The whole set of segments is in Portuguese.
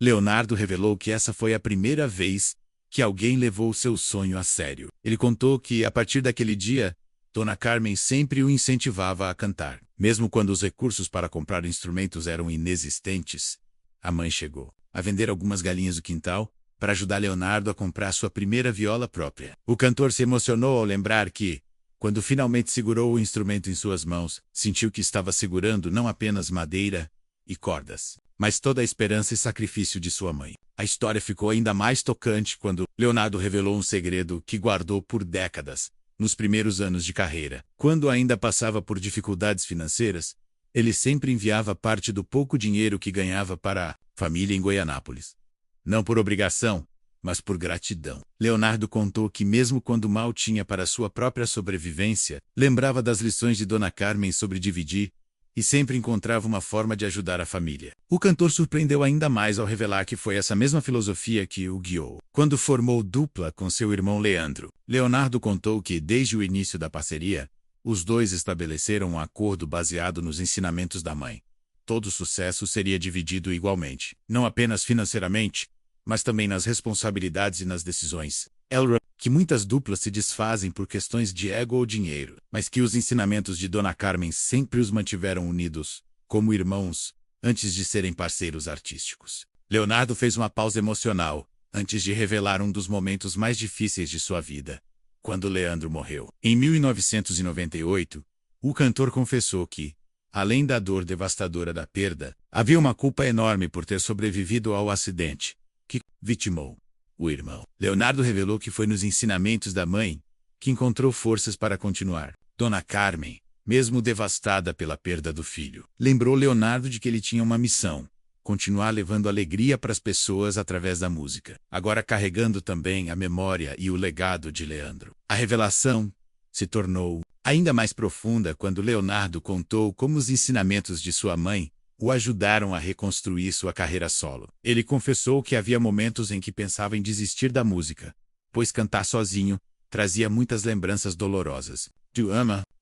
Leonardo revelou que essa foi a primeira vez que alguém levou seu sonho a sério. Ele contou que, a partir daquele dia, Dona Carmen sempre o incentivava a cantar. Mesmo quando os recursos para comprar instrumentos eram inexistentes, a mãe chegou a vender algumas galinhas do quintal para ajudar Leonardo a comprar sua primeira viola própria. O cantor se emocionou ao lembrar que, quando finalmente segurou o instrumento em suas mãos, sentiu que estava segurando não apenas madeira e cordas, mas toda a esperança e sacrifício de sua mãe. A história ficou ainda mais tocante quando Leonardo revelou um segredo que guardou por décadas. Nos primeiros anos de carreira, quando ainda passava por dificuldades financeiras, ele sempre enviava parte do pouco dinheiro que ganhava para a família em Goianápolis. Não por obrigação, mas por gratidão. Leonardo contou que mesmo quando mal tinha para sua própria sobrevivência, lembrava das lições de Dona Carmen sobre dividir e sempre encontrava uma forma de ajudar a família. O cantor surpreendeu ainda mais ao revelar que foi essa mesma filosofia que o guiou quando formou dupla com seu irmão Leandro. Leonardo contou que, desde o início da parceria, os dois estabeleceram um acordo baseado nos ensinamentos da mãe. Todo sucesso seria dividido igualmente, não apenas financeiramente, mas também nas responsabilidades e nas decisões. Que muitas duplas se desfazem por questões de ego ou dinheiro, mas que os ensinamentos de Dona Carmen sempre os mantiveram unidos, como irmãos, antes de serem parceiros artísticos. Leonardo fez uma pausa emocional, antes de revelar um dos momentos mais difíceis de sua vida, quando Leandro morreu. Em 1998, o cantor confessou que, além da dor devastadora da perda, havia uma culpa enorme por ter sobrevivido ao acidente, que vitimou o irmão. Leonardo revelou que foi nos ensinamentos da mãe que encontrou forças para continuar. Dona Carmen, mesmo devastada pela perda do filho, lembrou Leonardo de que ele tinha uma missão: continuar levando alegria para as pessoas através da música, agora carregando também a memória e o legado de Leandro. A revelação se tornou ainda mais profunda quando Leonardo contou como os ensinamentos de sua mãe o ajudaram a reconstruir sua carreira solo. Ele confessou que havia momentos em que pensava em desistir da música, pois cantar sozinho trazia muitas lembranças dolorosas.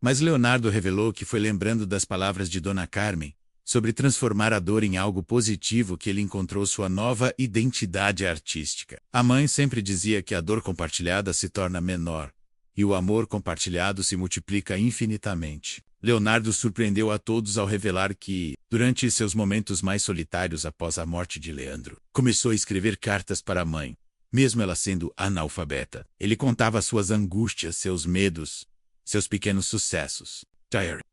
Mas Leonardo revelou que foi lembrando das palavras de Dona Carmen sobre transformar a dor em algo positivo que ele encontrou sua nova identidade artística. A mãe sempre dizia que a dor compartilhada se torna menor, e o amor compartilhado se multiplica infinitamente. Leonardo surpreendeu a todos ao revelar que, durante seus momentos mais solitários após a morte de Leandro, começou a escrever cartas para a mãe, mesmo ela sendo analfabeta. Ele contava suas angústias, seus medos, seus pequenos sucessos.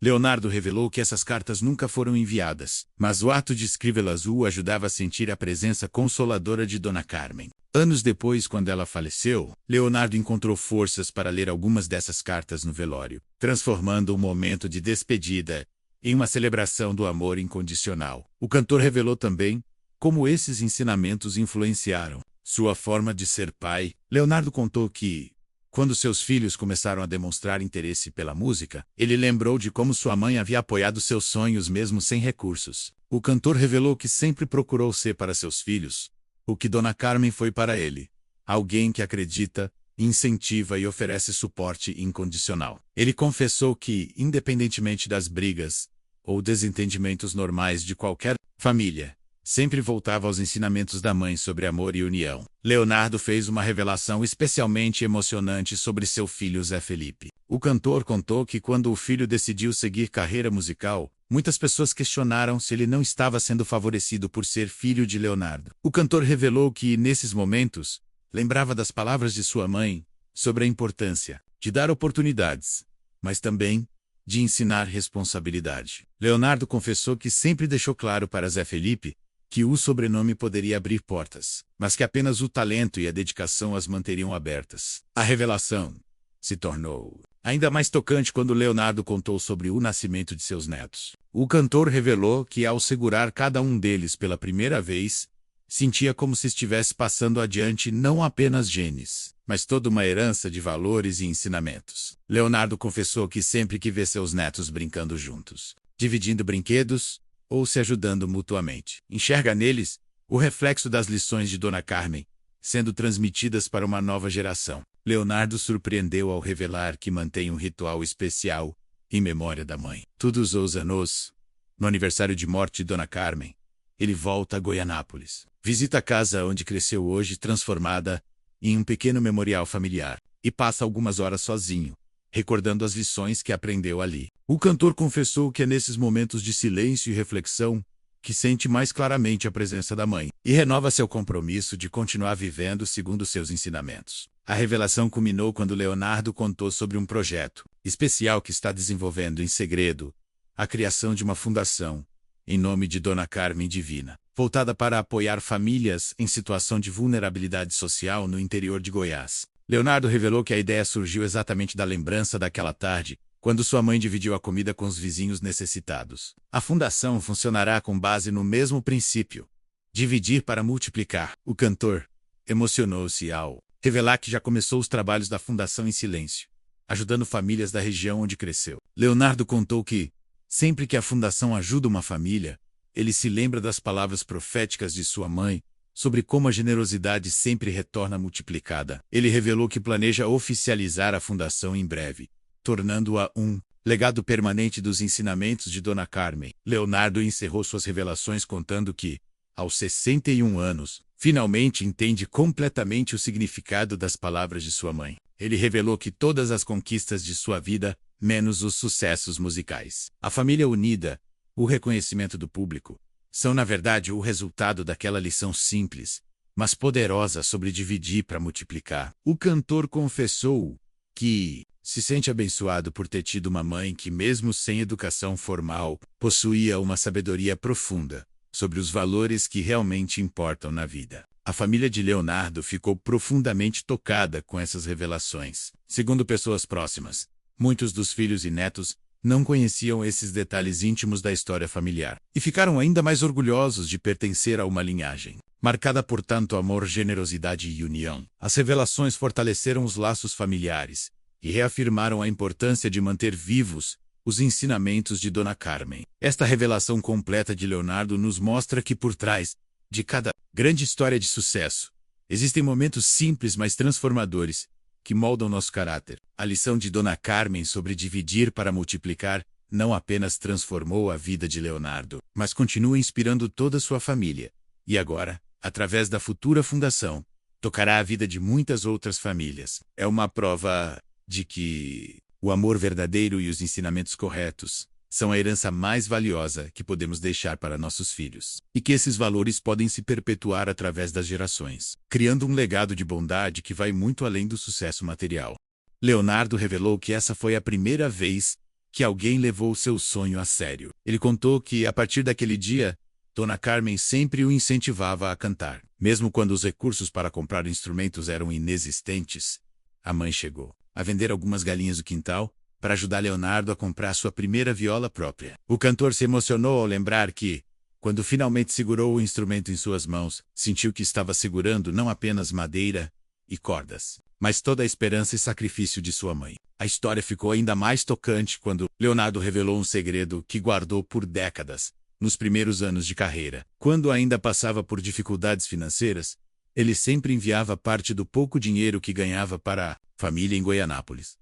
Leonardo revelou que essas cartas nunca foram enviadas, mas o ato de escrevê-las o ajudava a sentir a presença consoladora de Dona Carmen. Anos depois, quando ela faleceu, Leonardo encontrou forças para ler algumas dessas cartas no velório, transformando um momento de despedida em uma celebração do amor incondicional. O cantor revelou também como esses ensinamentos influenciaram sua forma de ser pai. Leonardo contou que, quando seus filhos começaram a demonstrar interesse pela música, ele lembrou de como sua mãe havia apoiado seus sonhos mesmo sem recursos. O cantor revelou que sempre procurou ser para seus filhos o que Dona Carmen foi para ele: alguém que acredita, incentiva e oferece suporte incondicional. Ele confessou que, independentemente das brigas ou desentendimentos normais de qualquer família, sempre voltava aos ensinamentos da mãe sobre amor e união. Leonardo fez uma revelação especialmente emocionante sobre seu filho Zé Felipe. O cantor contou que quando o filho decidiu seguir carreira musical, muitas pessoas questionaram se ele não estava sendo favorecido por ser filho de Leonardo. O cantor revelou que, nesses momentos, lembrava das palavras de sua mãe sobre a importância de dar oportunidades, mas também de ensinar responsabilidade. Leonardo confessou que sempre deixou claro para Zé Felipe que o sobrenome poderia abrir portas, mas que apenas o talento e a dedicação as manteriam abertas. A revelação se tornou ainda mais tocante quando Leonardo contou sobre o nascimento de seus netos. O cantor revelou que, ao segurar cada um deles pela primeira vez, sentia como se estivesse passando adiante não apenas genes, mas toda uma herança de valores e ensinamentos. Leonardo confessou que sempre que vê seus netos brincando juntos, dividindo brinquedos ou se ajudando mutuamente, enxerga neles o reflexo das lições de Dona Carmen, sendo transmitidas para uma nova geração. Leonardo surpreendeu ao revelar que mantém um ritual especial em memória da mãe. Todos os anos, no aniversário de morte de Dona Carmen, ele volta a Goianápolis. Visita a casa onde cresceu hoje, transformada em um pequeno memorial familiar, e passa algumas horas sozinho, recordando as lições que aprendeu ali. O cantor confessou que é nesses momentos de silêncio e reflexão que sente mais claramente a presença da mãe, e renova seu compromisso de continuar vivendo segundo seus ensinamentos. A revelação culminou quando Leonardo contou sobre um projeto especial que está desenvolvendo em segredo, a criação de uma fundação, em nome de Dona Carmen Divina, voltada para apoiar famílias em situação de vulnerabilidade social no interior de Goiás. Leonardo revelou que a ideia surgiu exatamente da lembrança daquela tarde, quando sua mãe dividiu a comida com os vizinhos necessitados. A fundação funcionará com base no mesmo princípio: dividir para multiplicar. O cantor emocionou-se ao revelar que já começou os trabalhos da fundação em silêncio, ajudando famílias da região onde cresceu. Leonardo contou que, sempre que a fundação ajuda uma família, ele se lembra das palavras proféticas de sua mãe sobre como a generosidade sempre retorna multiplicada. Ele revelou que planeja oficializar a fundação em breve, tornando-a um legado permanente dos ensinamentos de Dona Carmen. Leonardo encerrou suas revelações contando que, aos 61 anos, finalmente entende completamente o significado das palavras de sua mãe. Ele revelou que todas as conquistas de sua vida, menos os sucessos musicais, a família unida, o reconhecimento do público, são na verdade o resultado daquela lição simples, mas poderosa sobre dividir para multiplicar. O cantor confessou que se sente abençoado por ter tido uma mãe que, mesmo sem educação formal, possuía uma sabedoria profunda sobre os valores que realmente importam na vida. A família de Leonardo ficou profundamente tocada com essas revelações. Segundo pessoas próximas, muitos dos filhos e netos não conheciam esses detalhes íntimos da história familiar, e ficaram ainda mais orgulhosos de pertencer a uma linhagem marcada por tanto amor, generosidade e união. As revelações fortaleceram os laços familiares e reafirmaram a importância de manter vivos os ensinamentos de Dona Carmen. Esta revelação completa de Leonardo nos mostra que por trás de cada grande história de sucesso existem momentos simples, mas transformadores, que moldam nosso caráter. A lição de Dona Carmen sobre dividir para multiplicar não apenas transformou a vida de Leonardo, mas continua inspirando toda a sua família. E agora, através da futura fundação, tocará a vida de muitas outras famílias. É uma prova de que o amor verdadeiro e os ensinamentos corretos são a herança mais valiosa que podemos deixar para nossos filhos, e que esses valores podem se perpetuar através das gerações, criando um legado de bondade que vai muito além do sucesso material. Leonardo revelou que essa foi a primeira vez que alguém levou seu sonho a sério. Ele contou que, a partir daquele dia, Dona Carmen sempre o incentivava a cantar. Mesmo quando os recursos para comprar instrumentos eram inexistentes, a mãe chegou a vender algumas galinhas do quintal para ajudar Leonardo a comprar sua primeira viola própria. O cantor se emocionou ao lembrar que, quando finalmente segurou o instrumento em suas mãos, sentiu que estava segurando não apenas madeira e cordas, mas toda a esperança e sacrifício de sua mãe. A história ficou ainda mais tocante quando Leonardo revelou um segredo que guardou por décadas. Nos primeiros anos de carreira, quando ainda passava por dificuldades financeiras, ele sempre enviava parte do pouco dinheiro que ganhava para a família em Goianápolis.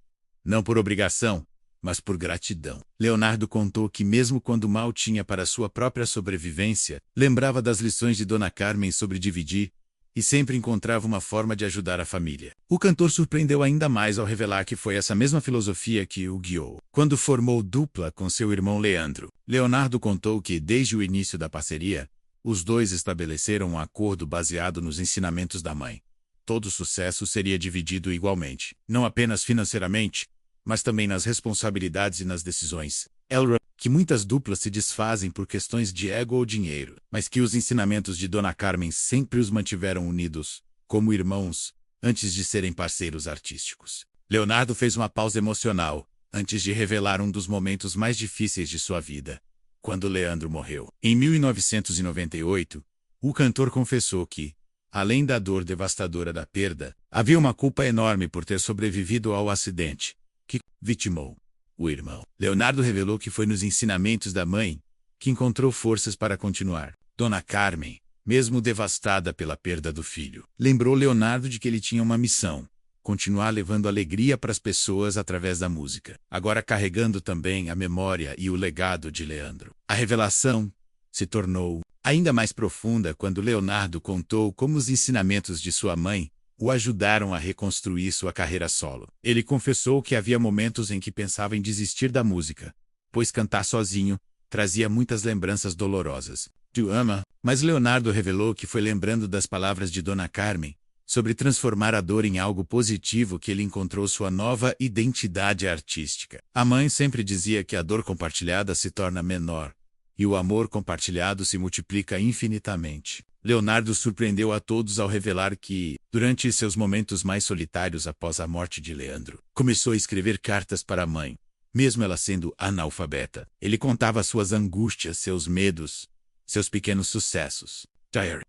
Não por obrigação, mas por gratidão. Leonardo contou que, mesmo quando mal tinha para sua própria sobrevivência, lembrava das lições de Dona Carmen sobre dividir e sempre encontrava uma forma de ajudar a família. O cantor surpreendeu ainda mais ao revelar que foi essa mesma filosofia que o guiou quando formou dupla com seu irmão Leandro. Leonardo contou que, desde o início da parceria, os dois estabeleceram um acordo baseado nos ensinamentos da mãe. Todo sucesso seria dividido igualmente, não apenas financeiramente, mas também nas responsabilidades e nas decisões. Que muitas duplas se desfazem por questões de ego ou dinheiro, mas que os ensinamentos de Dona Carmen sempre os mantiveram unidos, como irmãos, antes de serem parceiros artísticos. Leonardo fez uma pausa emocional, antes de revelar um dos momentos mais difíceis de sua vida, quando Leandro morreu. Em 1998, o cantor confessou que, além da dor devastadora da perda, havia uma culpa enorme por ter sobrevivido ao acidente que vitimou o irmão. Leonardo revelou que foi nos ensinamentos da mãe que encontrou forças para continuar. Dona Carmen, mesmo devastada pela perda do filho, lembrou Leonardo de que ele tinha uma missão: continuar levando alegria para as pessoas através da música, agora carregando também a memória e o legado de Leandro. A revelação se tornou ainda mais profunda quando Leonardo contou como os ensinamentos de sua mãe o ajudaram a reconstruir sua carreira solo. Ele confessou que havia momentos em que pensava em desistir da música, pois cantar sozinho trazia muitas lembranças dolorosas. Tu ama? Mas Leonardo revelou que foi lembrando das palavras de Dona Carmen sobre transformar a dor em algo positivo que ele encontrou sua nova identidade artística. A mãe sempre dizia que a dor compartilhada se torna menor e o amor compartilhado se multiplica infinitamente. Leonardo surpreendeu a todos ao revelar que, durante seus momentos mais solitários após a morte de Leandro, começou a escrever cartas para a mãe, mesmo ela sendo analfabeta. Ele contava suas angústias, seus medos, seus pequenos sucessos.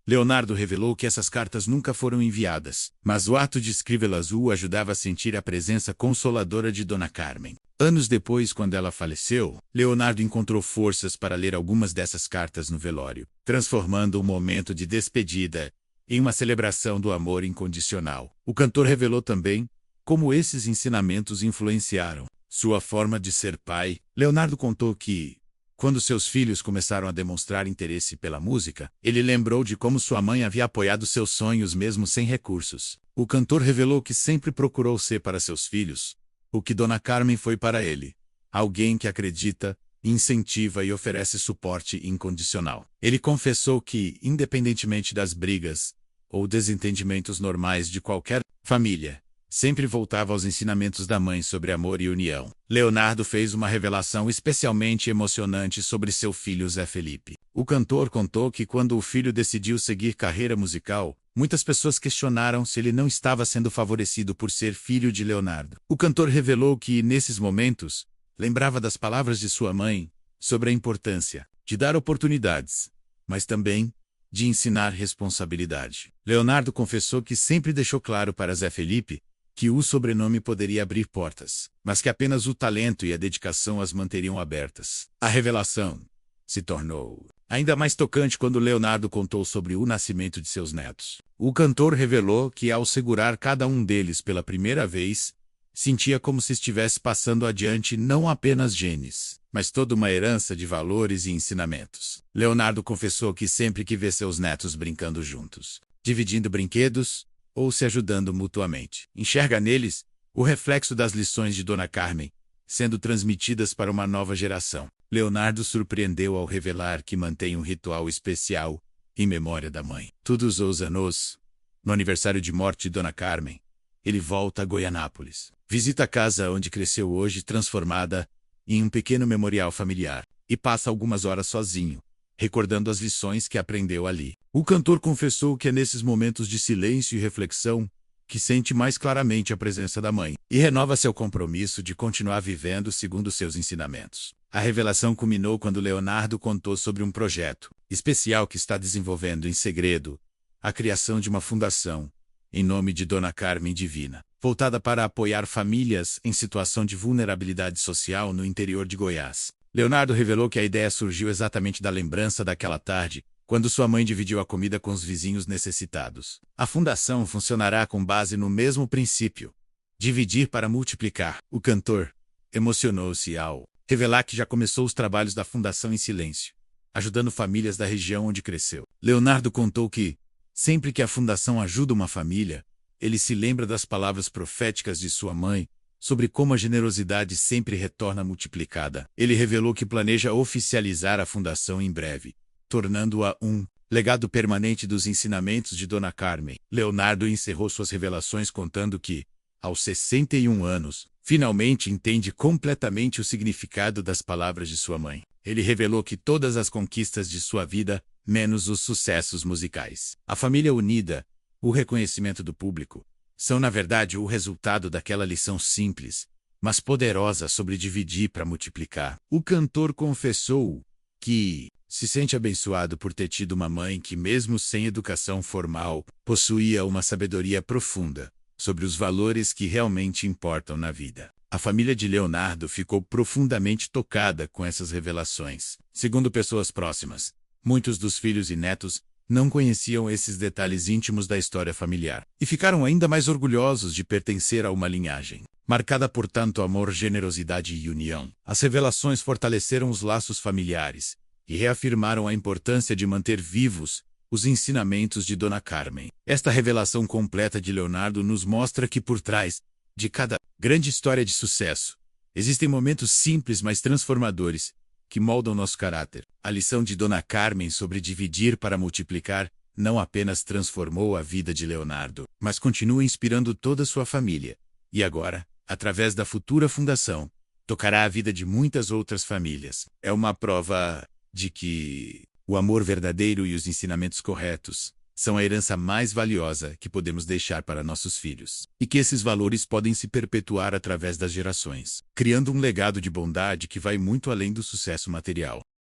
Leonardo revelou que essas cartas nunca foram enviadas, mas o ato de escrevê-las o ajudava a sentir a presença consoladora de Dona Carmen. Anos depois, quando ela faleceu, Leonardo encontrou forças para ler algumas dessas cartas no velório, transformando um momento de despedida em uma celebração do amor incondicional. O cantor revelou também como esses ensinamentos influenciaram sua forma de ser pai. Leonardo contou que, quando seus filhos começaram a demonstrar interesse pela música, ele lembrou de como sua mãe havia apoiado seus sonhos mesmo sem recursos. O cantor revelou que sempre procurou ser para seus filhos o que Dona Carmen foi para ele: alguém que acredita, incentiva e oferece suporte incondicional. Ele confessou que, independentemente das brigas ou desentendimentos normais de qualquer família, sempre voltava aos ensinamentos da mãe sobre amor e união. Leonardo fez uma revelação especialmente emocionante sobre seu filho Zé Felipe. O cantor contou que quando o filho decidiu seguir carreira musical, muitas pessoas questionaram se ele não estava sendo favorecido por ser filho de Leonardo. O cantor revelou que, nesses momentos, lembrava das palavras de sua mãe sobre a importância de dar oportunidades, mas também de ensinar responsabilidade. Leonardo confessou que sempre deixou claro para Zé Felipe que o sobrenome poderia abrir portas, mas que apenas o talento e a dedicação as manteriam abertas. A revelação se tornou ainda mais tocante quando Leonardo contou sobre o nascimento de seus netos. O cantor revelou que, ao segurar cada um deles pela primeira vez, sentia como se estivesse passando adiante não apenas genes, mas toda uma herança de valores e ensinamentos. Leonardo confessou que sempre que vê seus netos brincando juntos, dividindo brinquedos ou se ajudando mutuamente, enxerga neles o reflexo das lições de Dona Carmen, sendo transmitidas para uma nova geração. Leonardo surpreendeu ao revelar que mantém um ritual especial em memória da mãe. Todos os anos, no aniversário de morte de Dona Carmen, ele volta a Goianápolis, visita a casa onde cresceu hoje, transformada em um pequeno memorial familiar, e passa algumas horas sozinho, recordando as lições que aprendeu ali. O cantor confessou que é nesses momentos de silêncio e reflexão que sente mais claramente a presença da mãe, e renova seu compromisso de continuar vivendo segundo seus ensinamentos. A revelação culminou quando Leonardo contou sobre um projeto especial que está desenvolvendo em segredo: a criação de uma fundação, em nome de Dona Carmen Divina, voltada para apoiar famílias em situação de vulnerabilidade social no interior de Goiás. Leonardo revelou que a ideia surgiu exatamente da lembrança daquela tarde, quando sua mãe dividiu a comida com os vizinhos necessitados. A fundação funcionará com base no mesmo princípio: dividir para multiplicar. O cantor emocionou-se ao revelar que já começou os trabalhos da fundação em silêncio, ajudando famílias da região onde cresceu. Leonardo contou que, sempre que a fundação ajuda uma família, ele se lembra das palavras proféticas de sua mãe sobre como a generosidade sempre retorna multiplicada. Ele revelou que planeja oficializar a fundação em breve, tornando-a um legado permanente dos ensinamentos de Dona Carmen. Leonardo encerrou suas revelações contando que, aos 61 anos, finalmente entende completamente o significado das palavras de sua mãe. Ele revelou que todas as conquistas de sua vida, menos os sucessos musicais, a família unida, o reconhecimento do público, são na verdade o resultado daquela lição simples, mas poderosa sobre dividir para multiplicar. O cantor confessou que se sente abençoado por ter tido uma mãe que, mesmo sem educação formal, possuía uma sabedoria profunda sobre os valores que realmente importam na vida. A família de Leonardo ficou profundamente tocada com essas revelações. Segundo pessoas próximas, muitos dos filhos e netos não conheciam esses detalhes íntimos da história familiar, e ficaram ainda mais orgulhosos de pertencer a uma linhagem marcada por tanto amor, generosidade e união. As revelações fortaleceram os laços familiares e reafirmaram a importância de manter vivos os ensinamentos de Dona Carmen. Esta revelação completa de Leonardo nos mostra que por trás de cada grande história de sucesso, existem momentos simples, mas transformadores, que moldam nosso caráter. A lição de Dona Carmen sobre dividir para multiplicar não apenas transformou a vida de Leonardo, mas continua inspirando toda a sua família. E agora, através da futura fundação, tocará a vida de muitas outras famílias. É uma prova de que o amor verdadeiro e os ensinamentos corretos são a herança mais valiosa que podemos deixar para nossos filhos. E que esses valores podem se perpetuar através das gerações, criando um legado de bondade que vai muito além do sucesso material.